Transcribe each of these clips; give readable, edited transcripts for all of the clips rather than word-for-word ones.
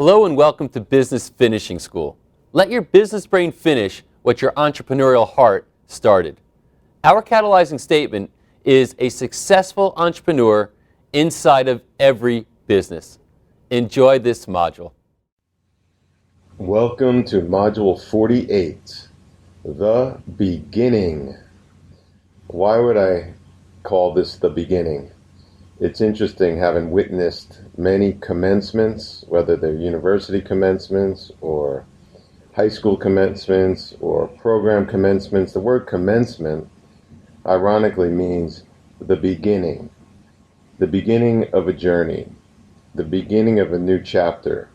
Hello and welcome to Business Finishing School. Let your business brain finish what your entrepreneurial heart started. Our catalyzing statement is a successful entrepreneur inside of every business. Enjoy this module. Welcome to Module 48, The Beginning. Why would I call this the beginning? It's interesting, having witnessed many commencements, whether they're university commencements or high school commencements or program commencements. The word commencement ironically means the beginning of a journey, the beginning of a new chapter,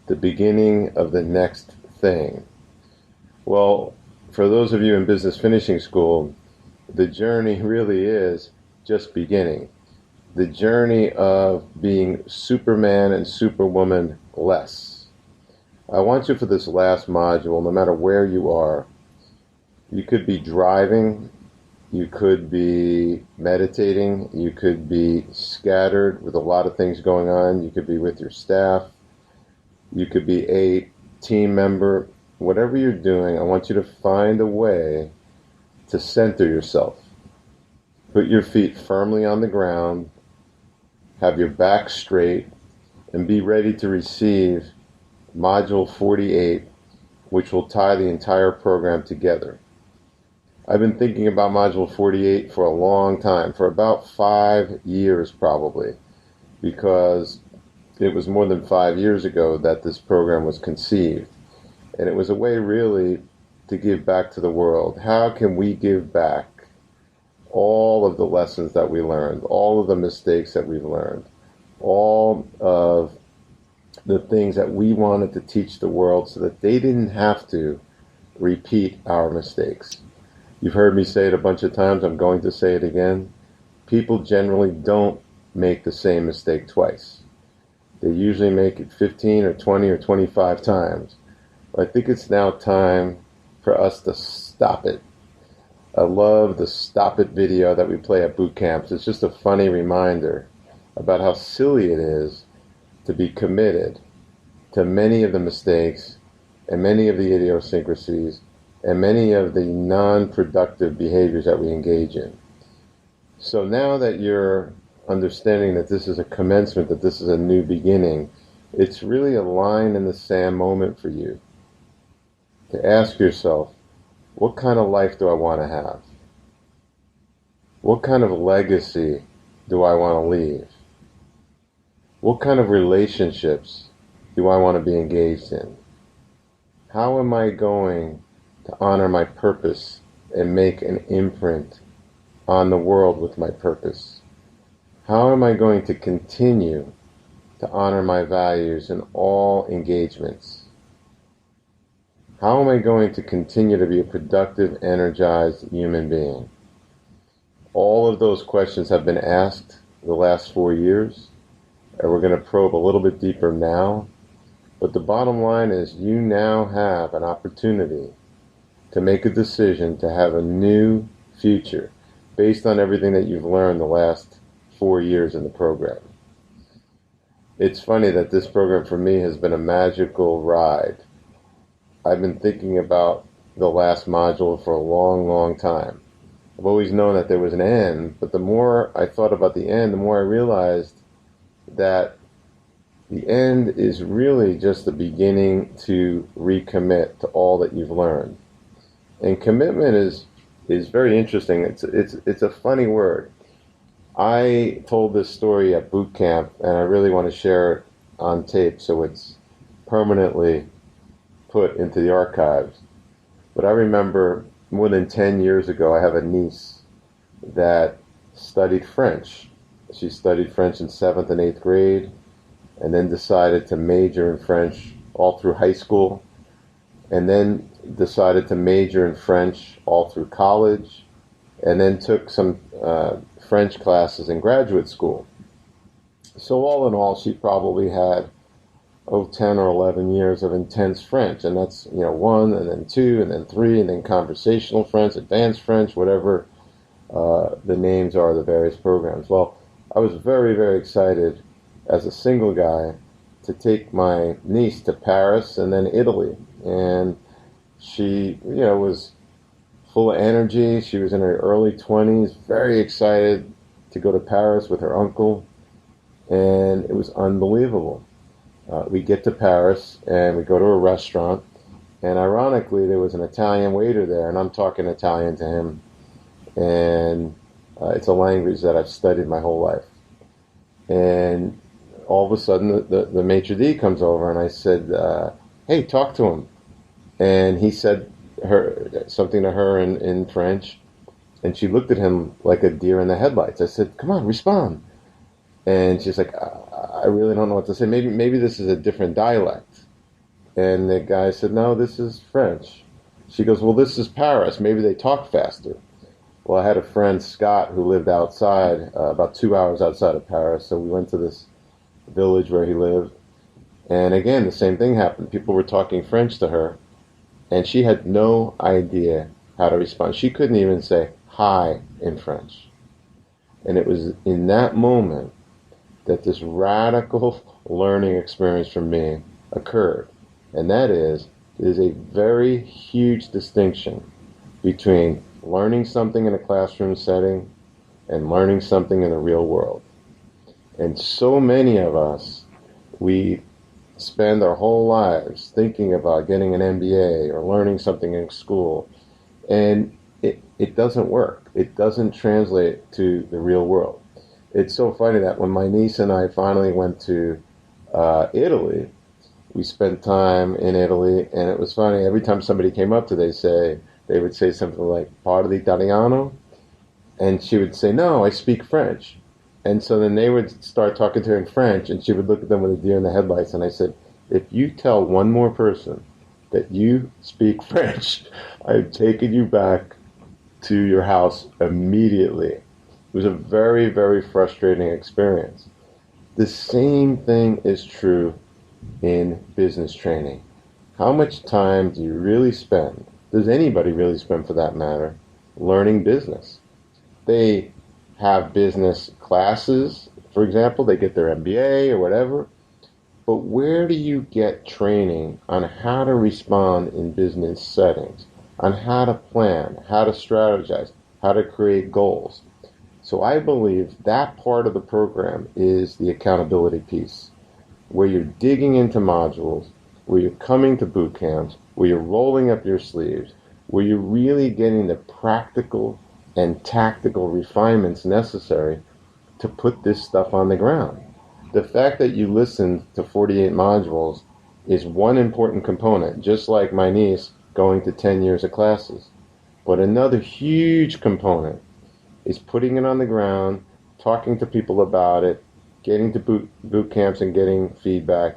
the beginning of the next thing. Well, for those of you in Business Finishing School, the journey really is just beginning. The journey of being Superman and Superwoman less. I want you for this last module, no matter where you are, you could be driving, you could be meditating, you could be scattered with a lot of things going on, you could be with your staff, you could be a team member. Whatever you're doing, I want you to find a way to center yourself. Put your feet firmly on the ground, have your back straight, and be ready to receive Module 48, which will tie the entire program together. I've been thinking about Module 48 for a long time, for about 5 years probably, because it was more than 5 years ago that this program was conceived. And it was a way really to give back to the world. How can we give back all of the lessons that we learned, all of the mistakes that we've learned, all of the things that we wanted to teach the world so that they didn't have to repeat our mistakes. You've heard me say it a bunch of times. I'm going to say it again. People generally don't make the same mistake twice. They usually make it 15 or 20 or 25 times. I think it's now time for us to stop it. I love the Stop It video that we play at boot camps. It's just a funny reminder about how silly it is to be committed to many of the mistakes and many of the idiosyncrasies and many of the non-productive behaviors that we engage in. So now that you're understanding that this is a commencement, that this is a new beginning, it's really a line in the sand moment for you to ask yourself, what kind of life do I want to have? What kind of legacy do I want to leave? What kind of relationships do I want to be engaged in? How am I going to honor my purpose and make an imprint on the world with my purpose? How am I going to continue to honor my values in all engagements? How am I going to continue to be a productive, energized human being? All of those questions have been asked the last 4 years, and we're going to probe a little bit deeper now. But the bottom line is you now have an opportunity to make a decision to have a new future based on everything that you've learned the last 4 years in the program. It's funny that this program for me has been a magical ride. I've been thinking about the last module for a long, long time. I've always known that there was an end, but the more I thought about the end, the more I realized that the end is really just the beginning to recommit to all that you've learned. And commitment is very interesting. It's a funny word. I told this story at boot camp, and I really want to share it on tape so it's permanently put into the archives. But I remember more than 10 years ago, I have a niece that studied French. She studied French in 7th and 8th grade, and then decided to major in French all through high school, and then decided to major in French all through college, and then took some French classes in graduate school. So all in all, she probably had 10 or 11 years of intense French, and that's 1 and then 2 and then 3 and then conversational French, advanced French, whatever the names are of the various programs. Well, I was very, very excited as a single guy to take my niece to Paris and then Italy. And she, was full of energy. She was in her early 20s, very excited to go to Paris with her uncle. And it was unbelievable. We get to Paris and we go to a restaurant. And ironically, there was an Italian waiter there, and I'm talking Italian to him. And it's a language that I've studied my whole life. And all of a sudden, the maitre d' comes over, and I said, hey, talk to him. And he said something to her in French, and she looked at him like a deer in the headlights. I said, come on, respond. And she's like, I really don't know what to say. Maybe this is a different dialect. And the guy said, no, this is French. She goes, well, this is Paris. Maybe they talk faster. Well, I had a friend, Scott, who lived outside, about 2 hours outside of Paris. So we went to this village where he lived. And again, the same thing happened. People were talking French to her, and she had no idea how to respond. She couldn't even say hi in French. And it was in that moment that this radical learning experience for me occurred. And that is, there's a very huge distinction between learning something in a classroom setting and learning something in the real world. And so many of us, we spend our whole lives thinking about getting an MBA or learning something in school, and it doesn't work. It doesn't translate to the real world. It's so funny that when my niece and I finally went to Italy, we spent time in Italy, and it was funny. Every time somebody came up to, they would say something like, parli italiano? And she would say, no, I speak French. And so then they would start talking to her in French, and she would look at them with a deer in the headlights. And I said, if you tell one more person that you speak French, I've taken you back to your house immediately. It was a very, very frustrating experience. The same thing is true in business training. How much time do you really spend, does anybody really spend for that matter, learning business? They have business classes, for example, they get their MBA or whatever, but where do you get training on how to respond in business settings, on how to plan, how to strategize, how to create goals? So I believe that part of the program is the accountability piece, where you're digging into modules, where you're coming to boot camps, where you're rolling up your sleeves, where you're really getting the practical and tactical refinements necessary to put this stuff on the ground. The fact that you listened to 48 modules is one important component, just like my niece going to 10 years of classes. But another huge component is putting it on the ground, talking to people about it, getting to boot camps and getting feedback,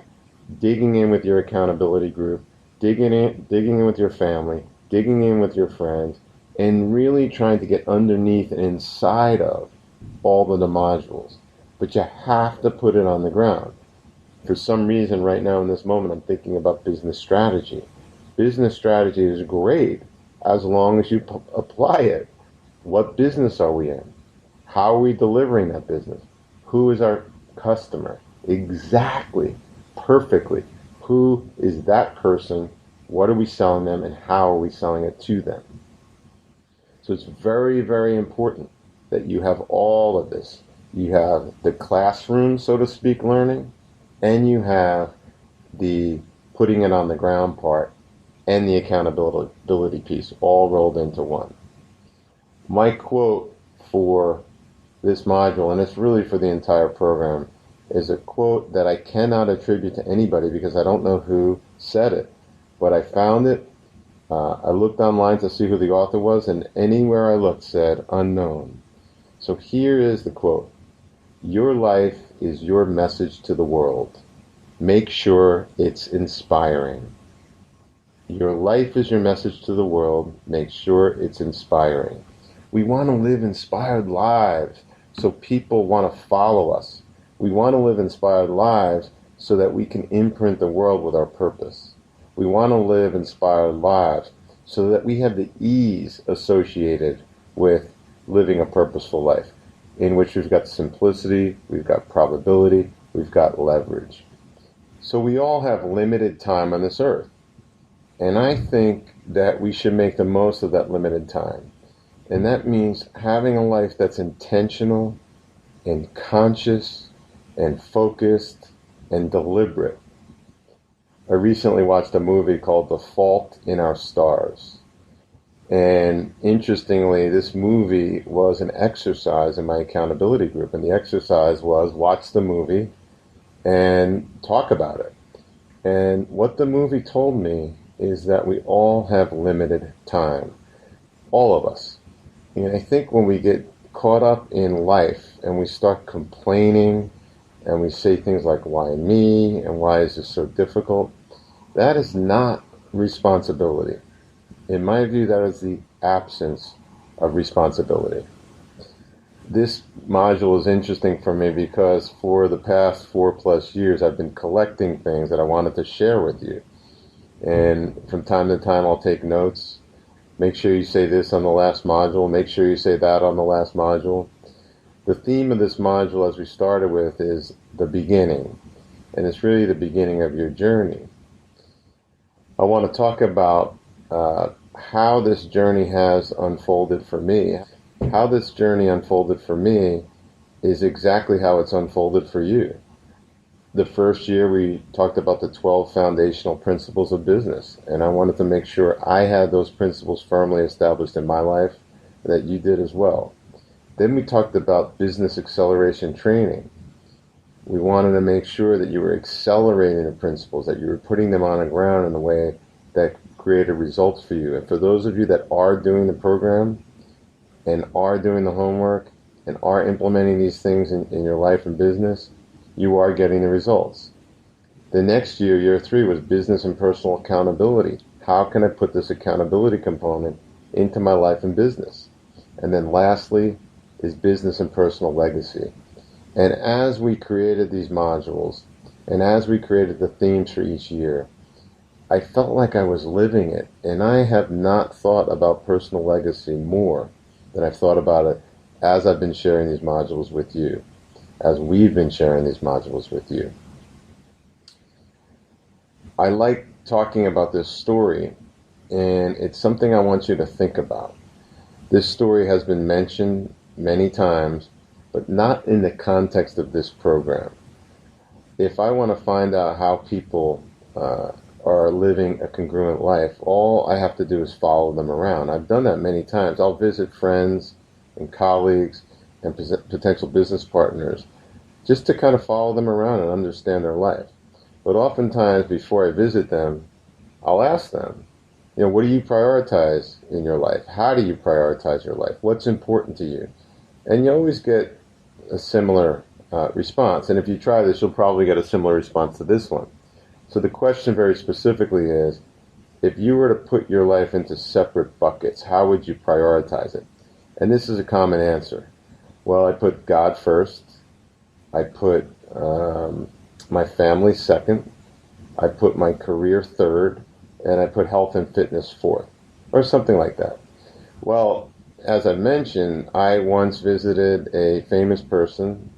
digging in with your accountability group, digging in with your family, digging in with your friends, and really trying to get underneath and inside of all of the modules. But you have to put it on the ground. For some reason right now in this moment, I'm thinking about business strategy. Business strategy is great as long as you apply it. What business are we in? How are we delivering that business? Who is our customer? Exactly, perfectly. Who is that person? What are we selling them, and how are we selling it to them? So it's very, very important that you have all of this. You have the classroom, so to speak, learning, and you have the putting it on the ground part and the accountability piece all rolled into one. My quote for this module, and it's really for the entire program, is a quote that I cannot attribute to anybody because I don't know who said it, but I found it. I looked online to see who the author was, and anywhere I looked said unknown. So here is the quote. Your life is your message to the world. Make sure it's inspiring. Your life is your message to the world. Make sure it's inspiring. We want to live inspired lives so people want to follow us. We want to live inspired lives so that we can imprint the world with our purpose. We want to live inspired lives so that we have the ease associated with living a purposeful life, in which we've got simplicity, we've got probability, we've got leverage. So we all have limited time on this earth. And I think that we should make the most of that limited time. And that means having a life that's intentional and conscious and focused and deliberate. I recently watched a movie called The Fault in Our Stars. And interestingly, this movie was an exercise in my accountability group. And the exercise was watch the movie and talk about it. And what the movie told me is that we all have limited time. All of us. And I think when we get caught up in life and we start complaining and we say things like, why me? And why is this so difficult? That is not responsibility. In my view, that is the absence of responsibility. This module is interesting for me because for the past 4+ years, I've been collecting things that I wanted to share with you. And from time to time, I'll take notes. Make sure you say this on the last module. Make sure you say that on the last module. The theme of this module, as we started with, is the beginning. And it's really the beginning of your journey. I want to talk about how this journey has unfolded for me. How this journey unfolded for me is exactly how it's unfolded for you. The first year we talked about the 12 foundational principles of business, and I wanted to make sure I had those principles firmly established in my life, that you did as well. Then we talked about business acceleration training. We wanted to make sure that you were accelerating the principles, that you were putting them on the ground in a way that created results for you. And for those of you that are doing the program and are doing the homework and are implementing these things in your life and business, you are getting the results. The next year, year 3, was business and personal accountability. How can I put this accountability component into my life and business? And then lastly is business and personal legacy. And as we created these modules, and as we created the themes for each year, I felt like I was living it. And I have not thought about personal legacy more than I've thought about it as I've been sharing these modules with you, as we've been sharing these modules with you. I like talking about this story, and it's something I want you to think about. This story has been mentioned many times, but not in the context of this program. If I want to find out how people are living a congruent life, all I have to do is follow them around. I've done that many times. I'll visit friends and colleagues and potential business partners just to kind of follow them around and understand their life. But oftentimes before I visit them, I'll ask them, what do you prioritize in your life? How do you prioritize your life? What's important to you? And you always get a similar response. And if you try this, you'll probably get a similar response to this one. So the question very specifically is, if you were to put your life into separate buckets, how would you prioritize it? And this is a common answer. Well, I put God first. I put my family second. I put my career third. And I put health and fitness fourth, or something like that. Well, as I mentioned, I once visited a famous person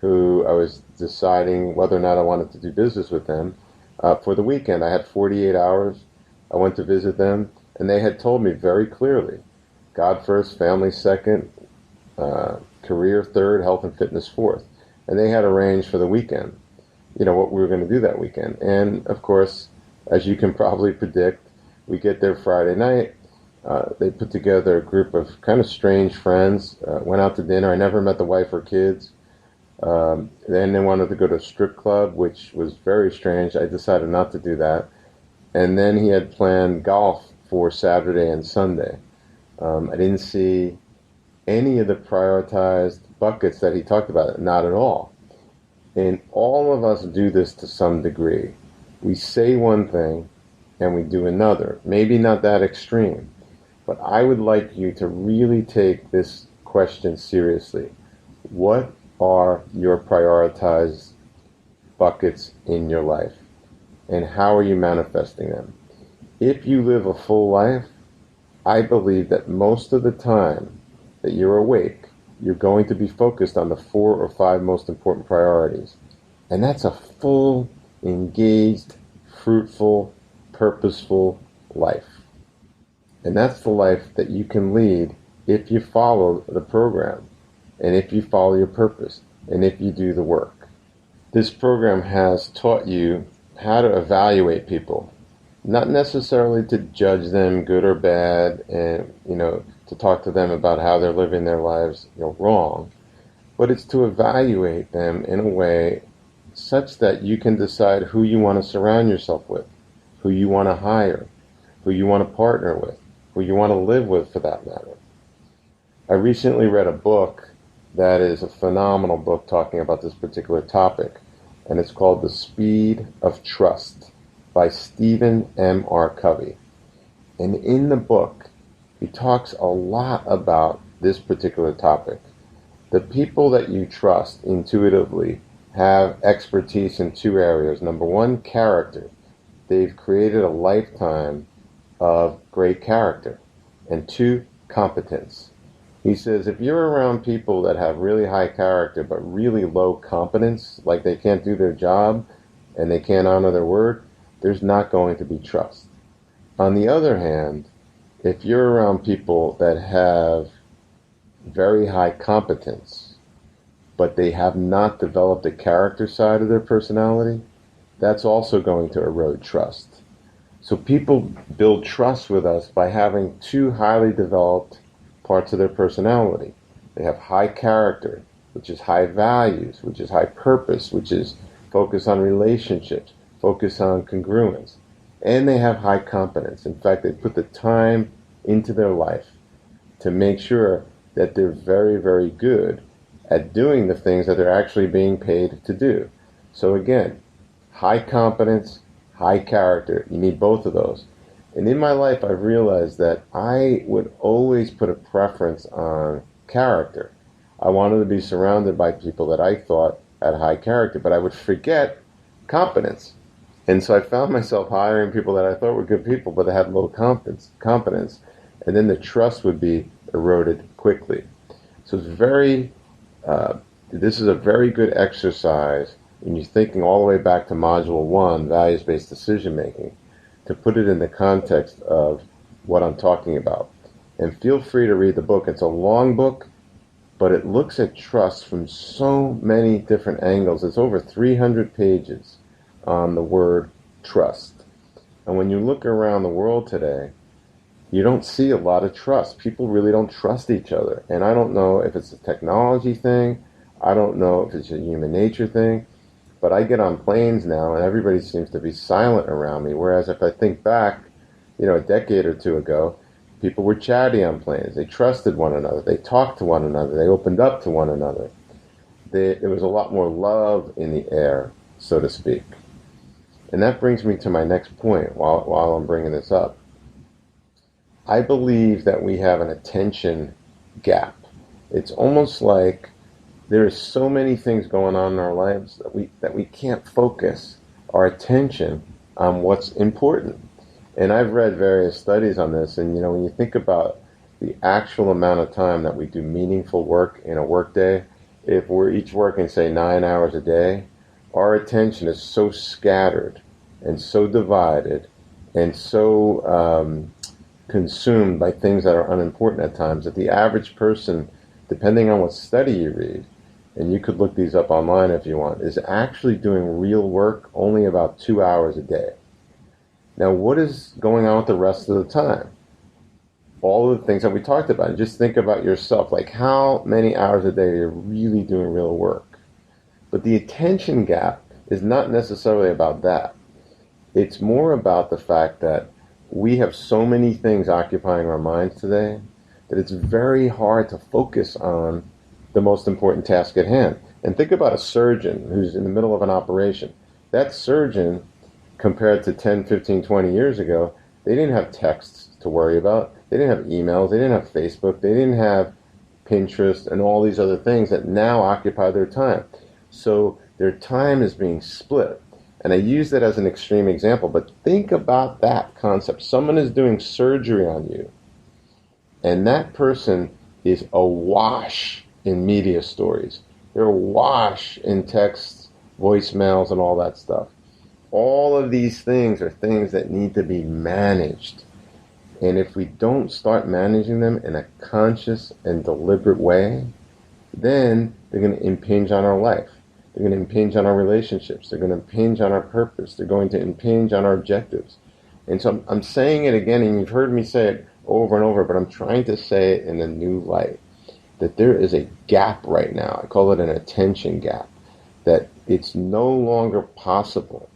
who I was deciding whether or not I wanted to do business with them for the weekend. I had 48 hours. I went to visit them, and they had told me very clearly, God first, family second, career third, health and fitness fourth. And they had arranged for the weekend, what we were going to do that weekend. And, of course, as you can probably predict, we get there Friday night. They put together a group of kind of strange friends, went out to dinner. I never met the wife or kids. Then they wanted to go to a strip club, which was very strange. I decided not to do that. And then he had planned golf for Saturday and Sunday. I didn't see any of the prioritized buckets that he talked about, not at all. And all of us do this to some degree. We say one thing and we do another. Maybe not that extreme, but I would like you to really take this question seriously. What are your prioritized buckets in your life? And how are you manifesting them? If you live a full life, I believe that most of the time that you're awake, you're going to be focused on the 4 or 5 most important priorities. And that's a full engaged, fruitful, purposeful life. And that's the life that you can lead if you follow the program, and if you follow your purpose, and if you do the work. This program has taught you how to evaluate people, not necessarily to judge them good or bad, and to talk to them about how they're living their lives wrong, but it's to evaluate them in a way such that you can decide who you want to surround yourself with, who you want to hire, who you want to partner with, who you want to live with for that matter. I recently read a book that is a phenomenal book talking about this particular topic, and it's called The Speed of Trust by Stephen M. R. Covey. And in the book, he talks a lot about this particular topic. The people that you trust intuitively have expertise in two areas. Number one, character. They've created a lifetime of great character. And two, competence. He says if you're around people that have really high character but really low competence, like they can't do their job and they can't honor their word, there's not going to be trust. On the other hand, if you're around people that have very high competence, but they have not developed a character side of their personality, that's also going to erode trust. So people build trust with us by having two highly developed parts of their personality. They have high character, which is high values, which is high purpose, which is focus on relationships, focus on congruence. And they have high competence. In fact, they put the time into their life to make sure that they're very, very good at doing the things that they're actually being paid to do. So again, high competence, high character. You need both of those. And in my life, I've realized that I would always put a preference on character. I wanted to be surrounded by people that I thought had high character, but I would forget competence. And so I found myself hiring people that I thought were good people, but they had low competence. And then the trust would be eroded quickly. So this is a very good exercise when you're thinking all the way back to Module 1, Values-Based Decision Making, to put it in the context of what I'm talking about. And feel free to read the book. It's a long book, but it looks at trust from so many different angles. It's over 300 pages on the word trust. And when you look around the world today, you don't see a lot of trust. People really don't trust each other. And I don't know if it's a technology thing. I don't know if it's a human nature thing. But I get on planes now and everybody seems to be silent around me. Whereas if I think back, a decade or two ago, people were chatty on planes. They trusted one another. They talked to one another. They opened up to one another. There was a lot more love in the air, so to speak. And that brings me to my next point while I'm bringing this up. I believe that we have an attention gap. It's almost like there are so many things going on in our lives that we can't focus our attention on what's important. And I've read various studies on this, and when you think about the actual amount of time that we do meaningful work in a workday, if we're each working, say, 9 hours a day, our attention is so scattered and so divided and so consumed by things that are unimportant at times that the average person, depending on what study you read, and you could look these up online if you want, is actually doing real work only about 2 hours a day. Now, what is going on with the rest of the time? All of the things that we talked about. And just think about yourself, like how many hours a day are you really doing real work? But the attention gap is not necessarily about that. It's more about the fact that we have so many things occupying our minds today that it's very hard to focus on the most important task at hand. And think about a surgeon who's in the middle of an operation. That surgeon, compared to 10, 15, 20 years ago, they didn't have texts to worry about. They didn't have emails. They didn't have Facebook. They didn't have Pinterest and all these other things that now occupy their time. So their time is being split. And I use that as an extreme example, but think about that concept. Someone is doing surgery on you, and that person is awash in media stories. They're awash in texts, voicemails, and all that stuff. All of these things are things that need to be managed. And if we don't start managing them in a conscious and deliberate way, then they're going to impinge on our life. They're going to impinge on our relationships. They're going to impinge on our purpose. They're going to impinge on our objectives. And so I'm saying it again, and you've heard me say it over and over, but I'm trying to say it in a new light, that there is a gap right now. I call it an attention gap, that it's no longer possible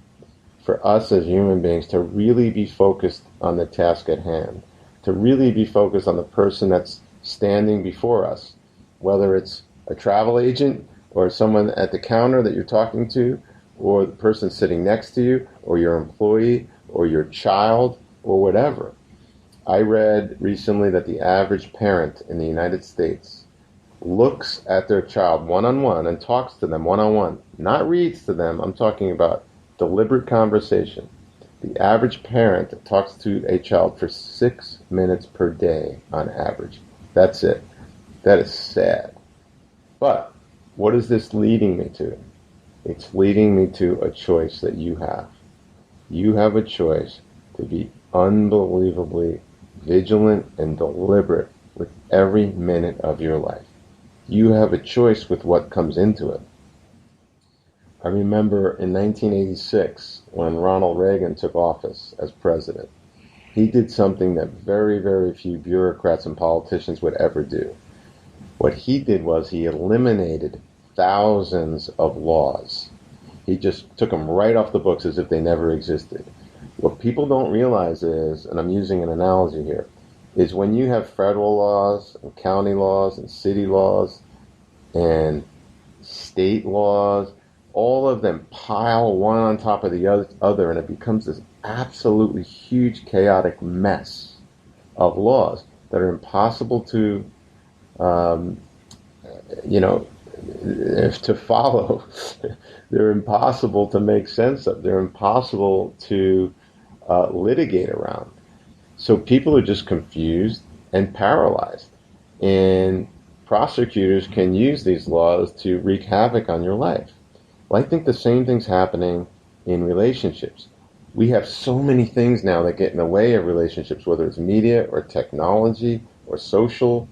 for us as human beings to really be focused on the task at hand, to really be focused on the person that's standing before us, whether it's a travel agent or someone at the counter that you're talking to, or the person sitting next to you, or your employee, or your child, or whatever. I read recently that the average parent in the United States looks at their child one-on-one and talks to them one-on-one, not reads to them. I'm talking about deliberate conversation. The average parent talks to a child for 6 minutes per day on average. That's it. That is sad. But what is this leading me to? It's leading me to a choice that you have. You have a choice to be unbelievably vigilant and deliberate with every minute of your life. You have a choice with what comes into it. I remember in 1986, when Ronald Reagan took office as president, he did something that very, very few bureaucrats and politicians would ever do. What he did was he eliminated thousands of laws. He just took them right off the books as if they never existed. What people don't realize is, and I'm using an analogy here, is when you have federal laws and county laws and city laws and state laws, all of them pile one on top of the other, and it becomes this absolutely huge chaotic mess of laws that are impossible to to follow. They're impossible to make sense of. They're impossible to litigate around. So people are just confused and paralyzed. And prosecutors can use these laws to wreak havoc on your life. Well, I think the same thing's happening in relationships. We have so many things now that get in the way of relationships, whether it's media or technology or social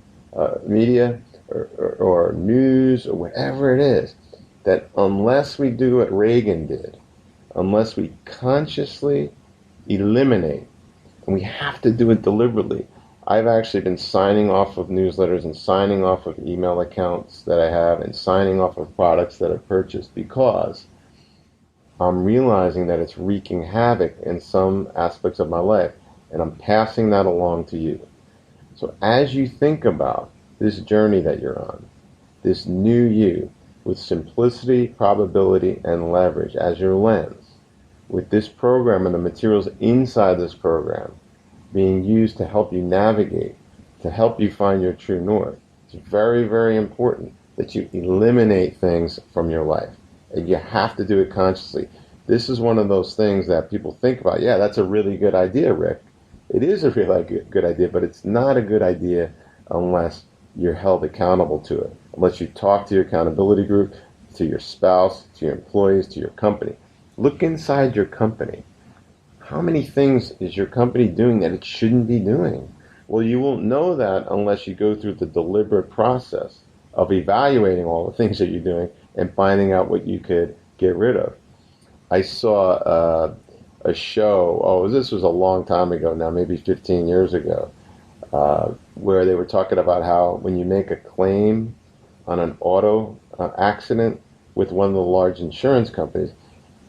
media or news or whatever it is, that unless we do what Reagan did, unless we consciously eliminate, and we have to do it deliberately. I've actually been signing off of newsletters and signing off of email accounts that I have and signing off of products that I've purchased because I'm realizing that it's wreaking havoc in some aspects of my life, and I'm passing that along to you. So as you think about this journey that you're on, this new you, with simplicity, probability, and leverage as your lens, with this program and the materials inside this program being used to help you navigate, to help you find your true north, it's very, very important that you eliminate things from your life. And you have to do it consciously. This is one of those things that people think about. Yeah, that's a really good idea, Rick. It is a really good idea, but it's not a good idea unless you're held accountable to it. Unless you talk to your accountability group, to your spouse, to your employees, to your company. Look inside your company. How many things is your company doing that it shouldn't be doing? Well, you won't know that unless you go through the deliberate process of evaluating all the things that you're doing and finding out what you could get rid of. I saw a show, this was a long time ago now, maybe 15 years ago, where they were talking about how when you make a claim on an auto accident with one of the large insurance companies,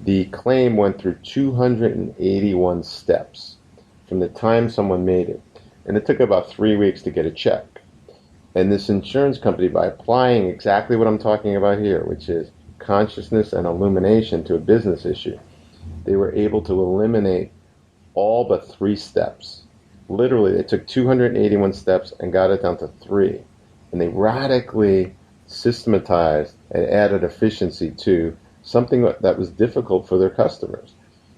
the claim went through 281 steps from the time someone made it. And it took about 3 weeks to get a check. And this insurance company, by applying exactly what I'm talking about here, which is consciousness and illumination to a business issue, they were able to eliminate all but 3 steps. Literally, they took 281 steps and got it down to 3. And they radically systematized and added efficiency to something that was difficult for their customers.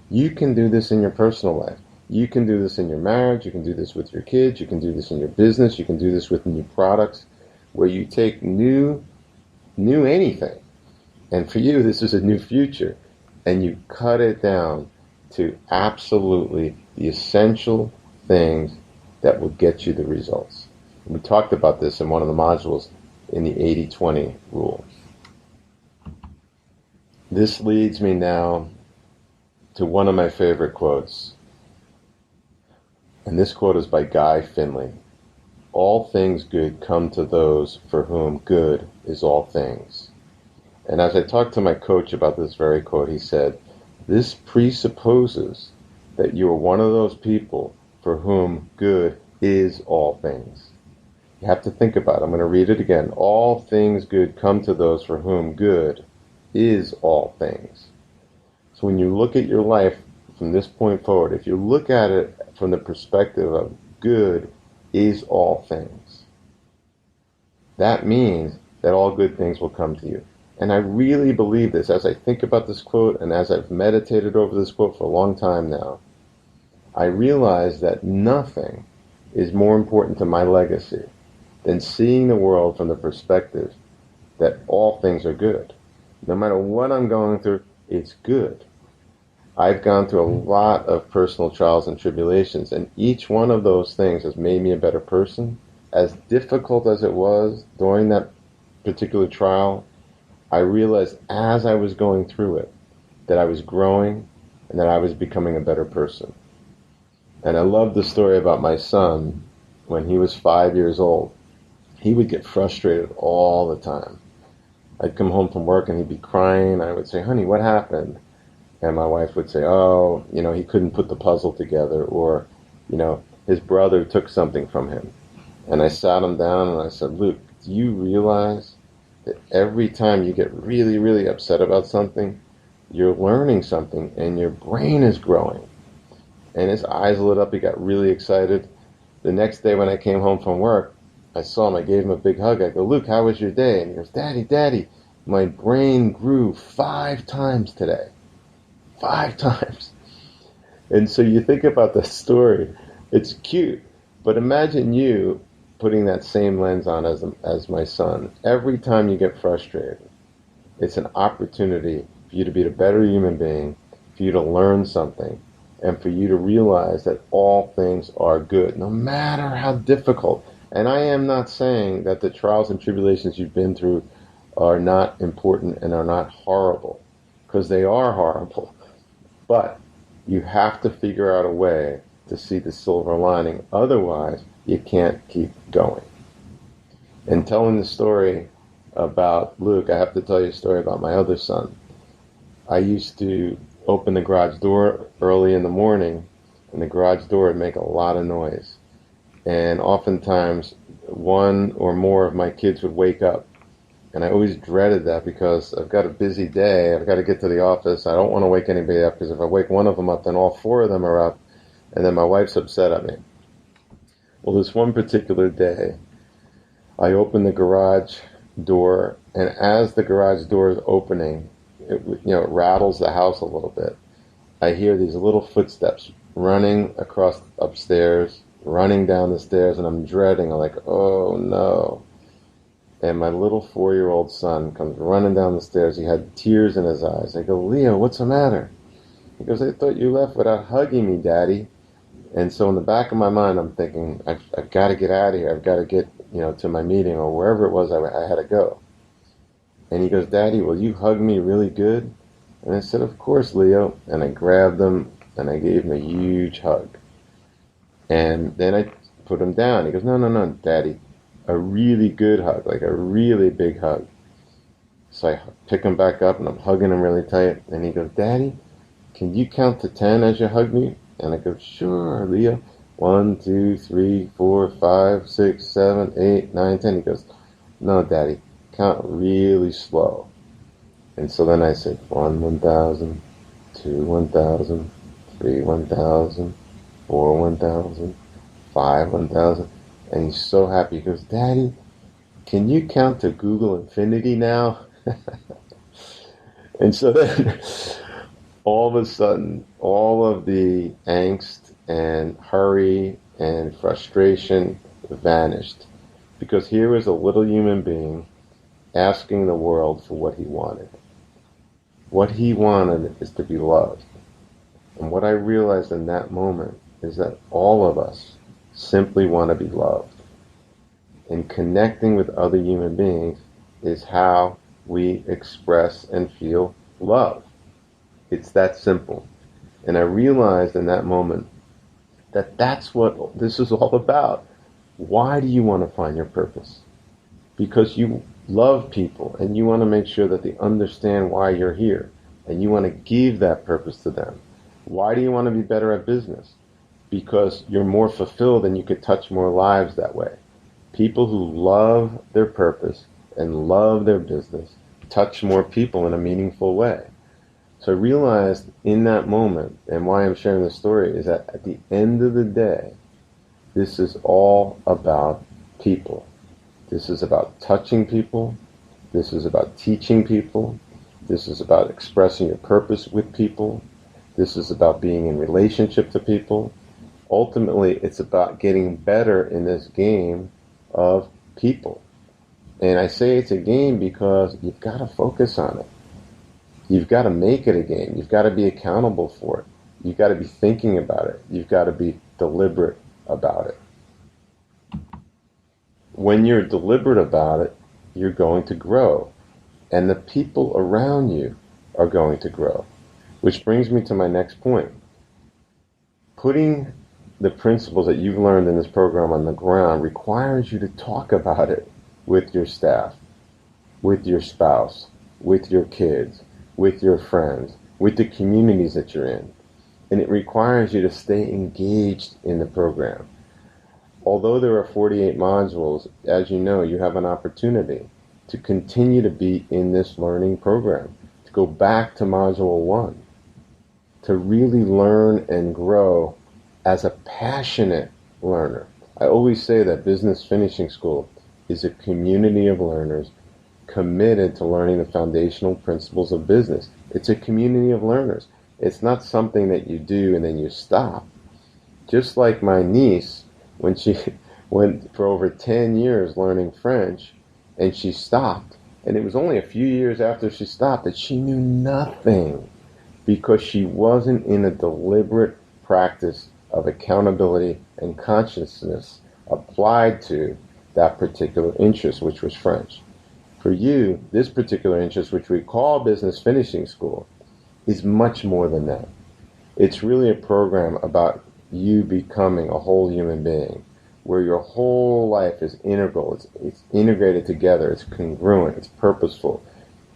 You can do this in your personal life. You can do this in your marriage. You can do this with your kids. You can do this in your business. You can do this with new products, where you take new anything. And for you, this is a new future. and you cut it down to absolutely the essential things that will get you the results. We talked about this in one of the modules in the 80-20 rule. This leads me now to one of my favorite quotes. And this quote is by Guy Finley. All things good come to those for whom good is all things. And as I talked to my coach about this very quote, he said, this presupposes that you are one of those people for whom good is all things. You have to think about it. I'm going to read it again. All things good come to those for whom good is all things. So when you look at your life from this point forward, if you look at it from the perspective of good is all things, that means that all good things will come to you. And I really believe this as I think about this quote and as I've meditated over this quote for a long time now. I realize that nothing is more important to my legacy than seeing the world from the perspective that all things are good. No matter what I'm going through, it's good. I've gone through a lot of personal trials and tribulations, and each one of those things has made me a better person. As difficult as it was during that particular trial, I realized as I was going through it that I was growing and that I was becoming a better person. And I love the story about my son. When he was 5 years old, he would get frustrated all the time. I'd come home from work and he'd be crying. I would say, honey, what happened? And my wife would say, oh, he couldn't put the puzzle together, or, his brother took something from him. And I sat him down and I said, Luke, do you realize that every time you get really, really upset about something, you're learning something and your brain is growing? And his eyes lit up. He got really excited. The next day when I came home from work, I saw him. I gave him a big hug. I go, Luke, how was your day? And he goes, Daddy, my brain grew 5 times today. 5 times. And so you think about the story. It's cute. But imagine you putting that same lens on as my son. Every time you get frustrated, it's an opportunity for you to be a better human being, for you to learn something, and for you to realize that all things are good, no matter how difficult. And I am not saying that the trials and tribulations you've been through are not important and are not horrible, because they are horrible. But you have to figure out a way to see the silver lining. Otherwise, you can't keep going. And telling the story about Luke, I have to tell you a story about my other son. I used to open the garage door early in the morning, and the garage door would make a lot of noise. And oftentimes, one or more of my kids would wake up. And I always dreaded that because I've got a busy day. I've got to get to the office. I don't want to wake anybody up, because if I wake one of them up, then all 4 of them are up, and then my wife's upset at me. Well, this one particular day, I opened the garage door, and as the garage door is opening, it rattles the house a little bit. I hear these little footsteps running across upstairs, running down the stairs, and I'm dreading. I'm like, oh no. And my little 4-year-old son comes running down the stairs. He had tears in his eyes. I go, Leo, what's the matter? He goes, I thought you left without hugging me, Daddy. And so in the back of my mind, I'm thinking, I've got to get out of here. I've got to get, to my meeting or wherever it was I had to go. And he goes, Daddy, will you hug me really good? And I said, of course, Leo. And I grabbed him and I gave him a huge hug. And then I put him down. He goes, no, Daddy. A really good hug, like a really big hug. So I pick him back up and I'm hugging him really tight. And he goes, Daddy, can you count to 10 as you hug me? And I go, sure, Leo. 1, 2, 3, 4, 5, 6, 7, 8, 9, 10. He goes, no, Daddy, count really slow. And so then I said, 1, 1,000, 2, 1,000, 3, 1,000, 4, 1,000, 5, 1,000. And he's so happy. He goes, Daddy, can you count to Google Infinity now? And so then, all of a sudden, all of the angst and hurry and frustration vanished. Because here was a little human being asking the world for what he wanted. What he wanted is to be loved. And what I realized in that moment is that all of us simply want to be loved. And connecting with other human beings is how we express and feel love. It's that simple. And I realized in that moment that that's what this is all about. Why do you want to find your purpose? Because you love people and you want to make sure that they understand why you're here. And you want to give that purpose to them. Why do you want to be better at business? Because you're more fulfilled and you could touch more lives that way. People who love their purpose and love their business touch more people in a meaningful way. So I realized in that moment, and why I'm sharing this story, is that at the end of the day, this is all about people. This is about touching people. This is about teaching people. This is about expressing your purpose with people. This is about being in relationship to people. Ultimately, it's about getting better in this game of people. And I say it's a game because you've got to focus on it. You've got to make it a game. You've got to be accountable for it. You've got to be thinking about it. You've got to be deliberate about it. When you're deliberate about it, you're going to grow. And the people around you are going to grow. Which brings me to my next point. Putting the principles that you've learned in this program on the ground requires you to talk about it with your staff, with your spouse, with your kids, with your friends, with the communities that you're in. And it requires you to stay engaged in the program. Although there are 48 modules, as you know, you have an opportunity to continue to be in this learning program, to go back to Module 1, to really learn and grow as a passionate learner. I always say that Business Finishing School is a community of learners committed to learning the foundational principles of business. It's a community of learners. It's not something that you do and then you stop. Just like my niece, when she went for over 10 years learning French, and she stopped, and it was only a few years after she stopped that she knew nothing, because she wasn't in a deliberate practice of accountability and consciousness applied to that particular interest, which was French. For you, this particular interest, which we call Business Finishing School, is much more than that. It's really a program about you becoming a whole human being, where your whole life is integral, it's integrated together, it's congruent, it's purposeful,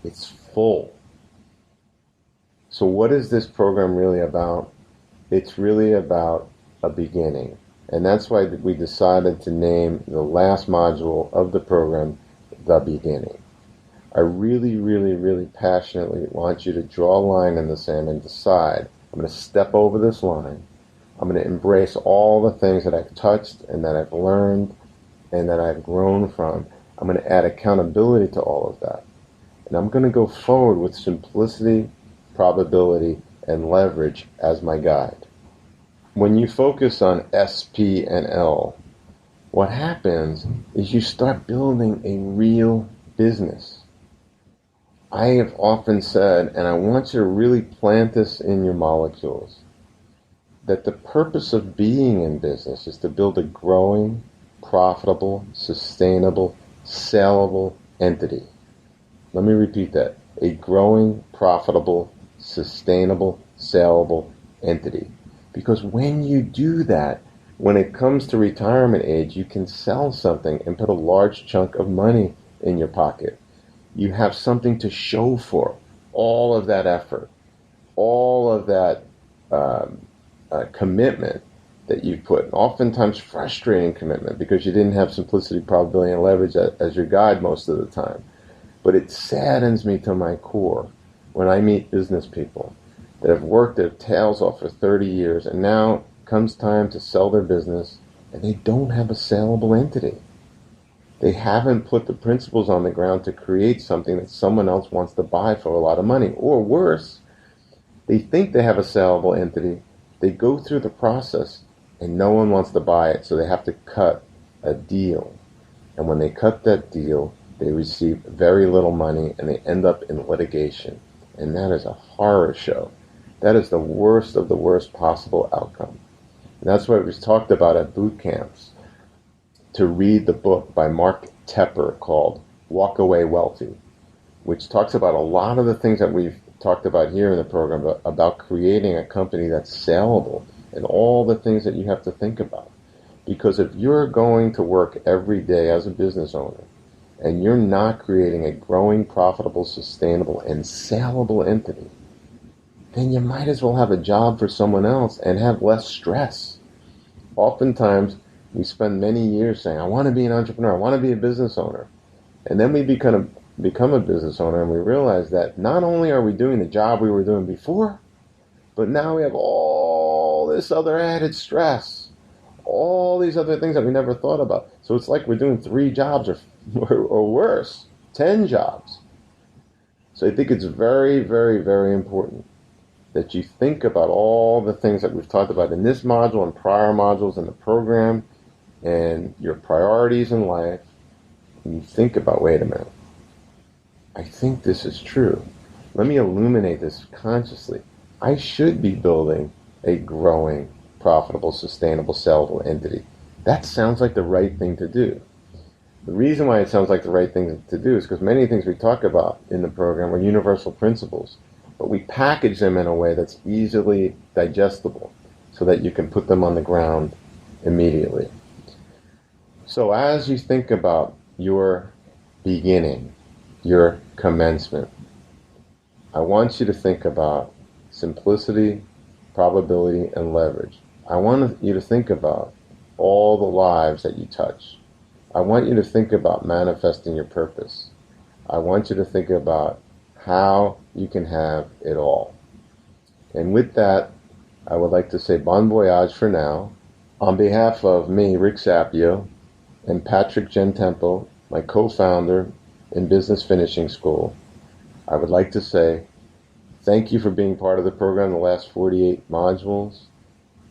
it's full. So what is this program really about? It's really about a beginning. And that's why we decided to name the last module of the program, The Beginning. I really, really, really passionately want you to draw a line in the sand and decide, I'm going to step over this line. I'm going to embrace all the things that I've touched and that I've learned and that I've grown from. I'm going to add accountability to all of that. And I'm going to go forward with simplicity, probability, and leverage as my guide. When you focus on S, P, and L, what happens is you start building a real business. I have often said, and I want you to really plant this in your molecules, that the purpose of being in business is to build a growing, profitable, sustainable, saleable entity. Let me repeat that. A growing, profitable, sustainable, saleable entity. Because when you do that, when it comes to retirement age, you can sell something and put a large chunk of money in your pocket. You have something to show for all of that effort, all of that commitment that you put, oftentimes frustrating commitment because you didn't have simplicity, probability, and leverage as your guide most of the time. But it saddens me to my core when I meet business people that have worked their tails off for 30 years and now comes time to sell their business and they don't have a saleable entity. They haven't put the principles on the ground to create something that someone else wants to buy for a lot of money. Or worse, they think they have a saleable entity. They go through the process and no one wants to buy it, so they have to cut a deal. And when they cut that deal, they receive very little money and they end up in litigation. And that is a horror show. That is the worst of the worst possible outcome. And that's why it was talked about at boot camps, to read the book by Mark Tepper called Walk Away Wealthy, which talks about a lot of the things that we've talked about here in the program, about creating a company that's saleable and all the things that you have to think about. Because if you're going to work every day as a business owner and you're not creating a growing, profitable, sustainable, and saleable entity, then you might as well have a job for someone else and have less stress. Oftentimes, we spend many years saying, I want to be an entrepreneur, I want to be a business owner. And then we become a business owner and we realize that not only are we doing the job we were doing before, but now we have all this other added stress, all these other things that we never thought about. So it's like we're doing 3 jobs or worse, 10 jobs. So I think it's very, very, very important that you think about all the things that we've talked about in this module and prior modules in the program and your priorities in life. And you think about, wait a minute, I think this is true. Let me illuminate this consciously. I should be building a growing, profitable, sustainable, sellable entity. That sounds like the right thing to do. The reason why it sounds like the right thing to do is because many things we talk about in the program are universal principles, but we package them in a way that's easily digestible so that you can put them on the ground immediately. So as you think about your beginning, your commencement, I want you to think about simplicity, probability, and leverage. I want you to think about all the lives that you touch. I want you to think about manifesting your purpose. I want you to think about how you can have it all. And with that, I would like to say bon voyage for now. On behalf of me, Rick Sapio, and Patrick Gentempo, my co-founder in Business Finishing School, I would like to say thank you for being part of the program the last 48 modules,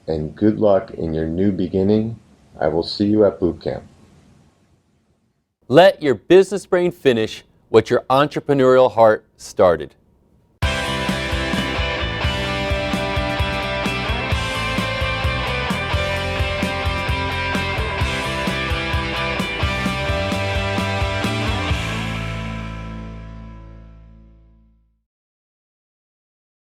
and good luck in your new beginning. I will see you at boot camp. Let your business brain finish what your entrepreneurial heart started.